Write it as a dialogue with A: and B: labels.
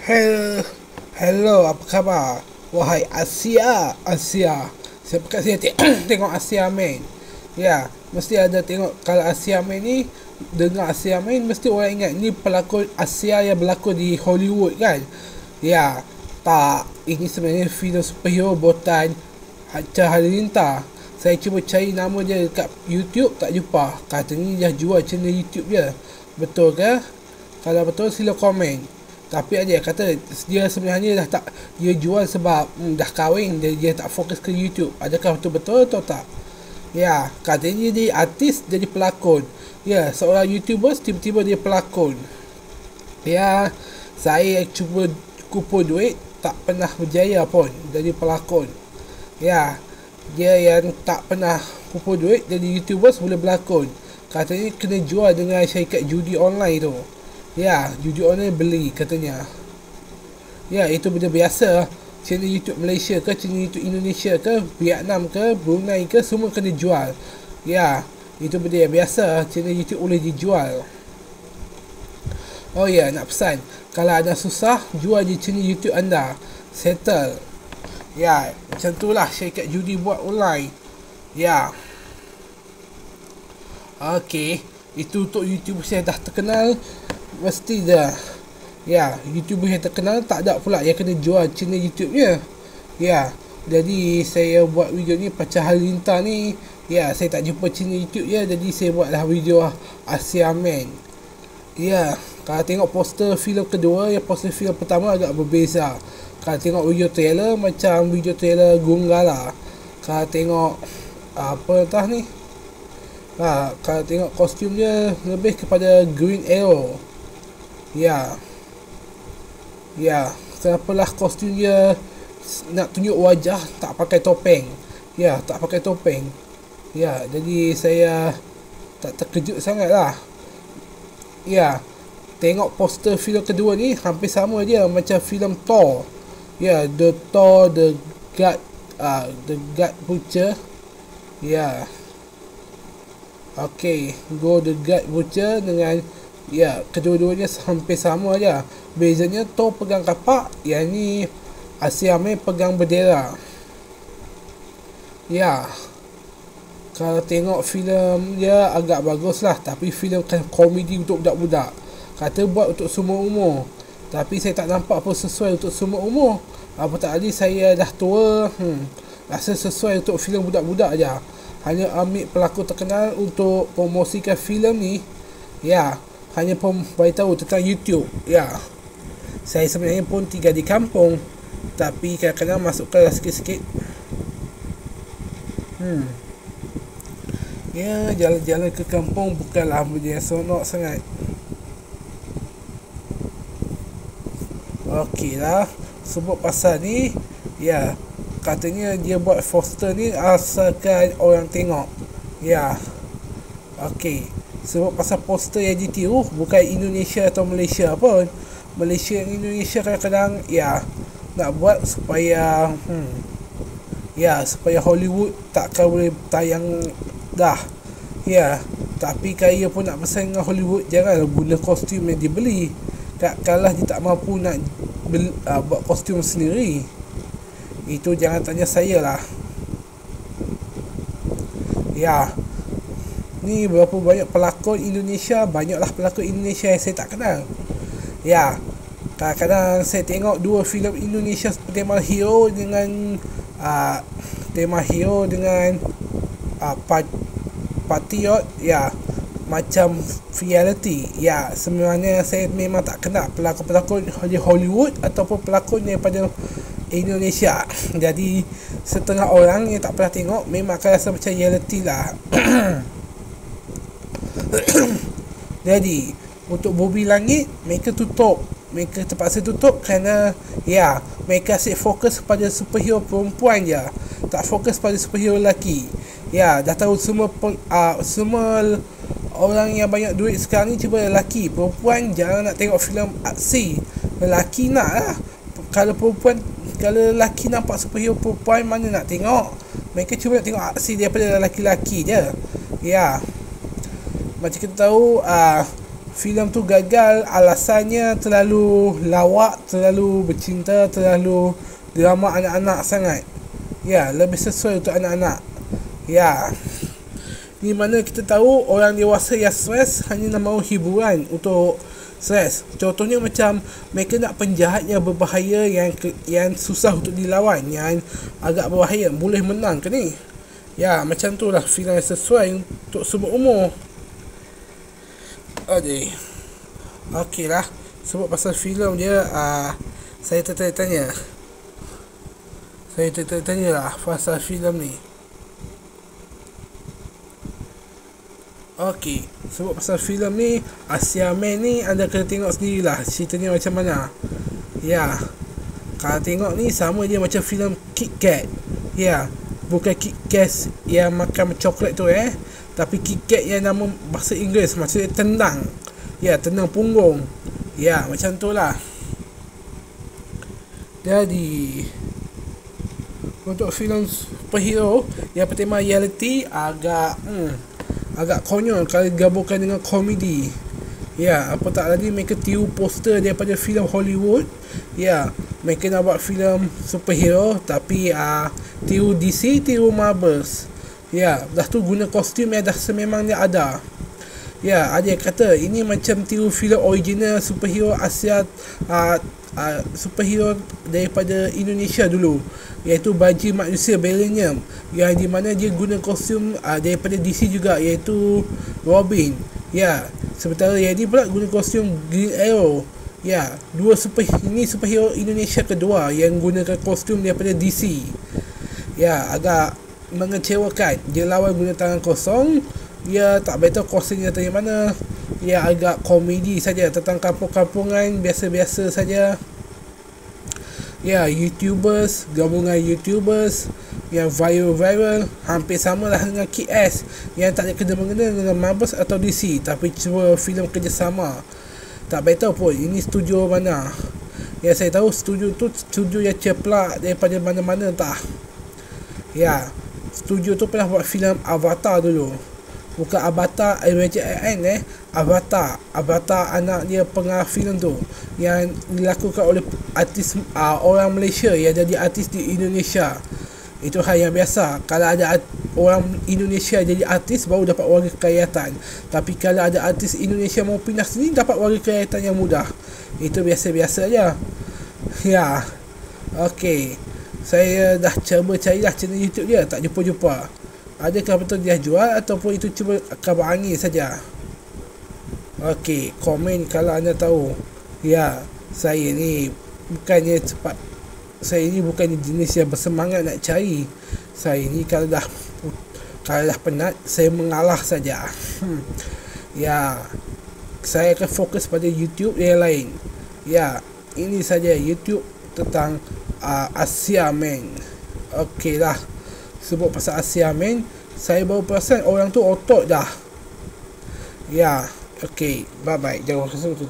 A: Hello, hello, apa khabar? Wahai Asia, Asia. Sebab saya tengok Asia main. Ya, mesti ada tengok kalau Asia main ni, dengar Asia main mesti orang ingat ni pelakon Asia yang berlakon di Hollywood kan? Ya, tak. Ini sebenarnya filem superhero buatan Hacha Halilintar. Saya cuba cari nama dia dekat YouTube tak jumpa. Katanya dia jual channel YouTube dia. Betul ke? Kalau betul sila komen. Tapi dia kata dia sebenarnya dah tak dia jual sebab dah kahwin, dia tak fokus ke YouTube. Adakah betul-betul atau tak? Ya, katanya dia artis jadi pelakon. Ya, seorang YouTuber tiba-tiba dia pelakon. Ya, saya cuba kumpul duit tak pernah berjaya pun jadi pelakon. Ya, dia yang tak pernah kumpul duit jadi YouTuber boleh berlakon. Katanya kena jual dengan syarikat judi online tu. Ya, judi online beli katanya. Ya, itu benda biasa. Channel YouTube Malaysia ke, channel YouTube Indonesia ke, Vietnam ke, Brunei ke, semua kena jual. Ya, itu benda yang biasa. Channel YouTube boleh dijual. Oh ya, nak pesan, kalau anda susah, jual je channel YouTube anda. Settle. Ya, macam tu lah syarikat judi buat online. Ya. Okey, itu untuk YouTuber yang dah terkenal. Mesti dah. Ya, YouTuber yang terkenal tak ada pula yang kena jual channel YouTube-nya. Ya, jadi saya buat video ni Hacha Halilintar ni. Ya, saya tak jumpa channel YouTube ya, jadi saya buatlah video Asia Man. Ya, kalau tengok poster filem kedua, yang poster filem pertama agak berbeza. Kalau tengok video trailer macam video trailer Gunggala. Kalau tengok apa entah ni. Kalau tengok kostum dia lebih kepada Green Arrow. Ya. Ya, kenapalah kostum dia nak tunjuk wajah tak pakai topeng. Ya, tak pakai topeng. Ya, jadi saya tak terkejut sangat lah. Ya, tengok poster filem kedua ni hampir sama dia macam filem Thor. Ya, The Thor, The God Butcher. Ya. Okay, go The God Butcher dengan ya, kedua-duanya hampir sama aja. Bezanya Thor pegang kapak, yang ni Asia Man pegang bendera. Ya. Kalau tengok filem dia agak bagus lah, tapi filem kan komedi untuk budak-budak. Kata buat untuk semua umur. Tapi saya tak nampak apa sesuai untuk semua umur. Apa tak ada saya dah tua, rasa sesuai untuk filem budak-budak aja. Hanya ambil pelakon terkenal untuk promosikan filem ni. Ya, hanya pun beritahu tentang YouTube. Ya, saya sebenarnya pun tinggal di kampung, tapi kadang-kadang masukkanlah sikit-sikit. Ya, jalan-jalan ke kampung bukanlah benda yang seronok sangat. Okey lah, sebab pasal ni, ya, katanya dia buat poster ni asalkan orang tengok. Ya, okey. Sebab pasal poster yang ditiru bukan Indonesia atau Malaysia pun. Malaysia dan Indonesia kadang-kadang ya nak buat supaya ya, supaya Hollywood takkan boleh tayang dah. Ya, tapi kaya pun nak bersaing dengan Hollywood, janganlah guna kostum yang dibeli. Kalau dia tak mampu nak buat kostum sendiri, itu jangan tanya saya lah. Ya, ni berapa banyak pelakon Indonesia, banyaklah pelakon Indonesia yang saya tak kenal. Ya, kadang-kadang saya tengok dua filem Indonesia tema hero dengan Patriot, ya, macam reality. Ya, sebenarnya saya memang tak kenal pelakon-pelakon di Hollywood ataupun pelakon daripada Indonesia. Jadi setengah orang yang tak pernah tengok memang akan rasa macam reality lah. Jadi untuk Bumi Langit mereka terpaksa tutup kerana ya, mereka asyik fokus pada superhero perempuan je, tak fokus pada superhero lelaki. Ya, dah tahu semua orang yang banyak duit sekarang ni cuba lelaki. Perempuan jangan nak tengok filem aksi. Lelaki nak lah. Kalau lelaki nampak superhero perempuan, mana nak tengok. Mereka cuba nak tengok aksi daripada lelaki-lelaki je. Ya, macam kita tahu filem tu gagal alasannya terlalu lawak, terlalu bercinta, terlalu drama anak-anak sangat. Ya, lebih sesuai untuk anak-anak. Ya, di mana kita tahu orang dewasa yang stres hanya nak mahu hiburan untuk stres. Contohnya macam mereka nak penjahat yang berbahaya, yang susah untuk dilawan, yang agak berbahaya, boleh menang ke ni? Ya, macam tu lah filem yang sesuai untuk semua umur. Aduh. Okey lah, sebab pasal filem dia saya tertanya-tanya. Saya tertanya lah pasal filem ni. Okey, sebab pasal filem ni, Asia Man ni anda kena tengok sendirilah ceritanya macam mana. Ya, kalau tengok ni sama dia macam filem Kit Kat. Ya, bukan Kit Kat yang makan coklat tu tapi Kit Kat yang nama bahasa Inggeris, maksudnya tendang. Ya, tendang punggung. Ya, macam tu lah. Jadi untuk filem superhero yang bertema reality agak konyol kalau digabungkan dengan komedi. Ya, apa tak lagi mereka tiru poster daripada filem Hollywood. Ya, mereka nak buat filem superhero tapi tiru DC, tiru Marvels. Ya, dah tu guna kostum yang dah sememangnya ada. Ya, ada yang kata ini macam tiru filem original superhero Asia, superhero daripada Indonesia dulu, iaitu Baji Manusia Millennium, yang di mana dia guna kostum daripada DC juga, iaitu Robin. Ya, sementara yang ni pula guna kostum Green Arrow. Ya, ini superhero Indonesia kedua yang gunakan kostum daripada DC. Ya, agak mengecewakan. Dia lawan guna tangan kosong. Dia tak betul kostumnya dari mana. Ya, agak komedi saja tentang kampung-kampungan biasa-biasa saja. Ya, YouTubers, gabungan YouTubers yang viral hampir samalah dengan KS, yang tak ada kena-mengena dengan Marvel atau DC, tapi cuma filem kerjasama. Tak betul pun ini studio mana. Yang saya tahu studio tu studio yang ceplak daripada mana-mana tak. Ya, studio tu pernah buat filem Avatar dulu. Bukan Avatar IMAGN Avatar anak dia pengarah filem tu, yang dilakukan oleh artis orang Malaysia yang jadi artis di Indonesia. Itu hal yang biasa. Kalau ada orang Indonesia jadi artis baru dapat warga kekayaan. Tapi kalau ada artis Indonesia mau pindah sini dapat warga kekayaan yang mudah. Itu biasa-biasa aja. Ya. Okey. Saya dah cuba carilah channel YouTube dia, tak jumpa-jumpa. Adakah betul dia jual ataupun itu cuma kabar angin saja? Okey, komen kalau anda tahu. Ya, saya ni bukannya jenis yang bersemangat nak cari. Saya ni kalau dah penat, saya mengalah saja. Ya, saya akan fokus pada YouTube yang lain. Ya, ini saja YouTube tentang Asia Man. Okey lah. Sebab pasal Asia Man, saya baru perasan orang tu otot dah. Ya, okey, bye bye. Jangan lupa subscribe.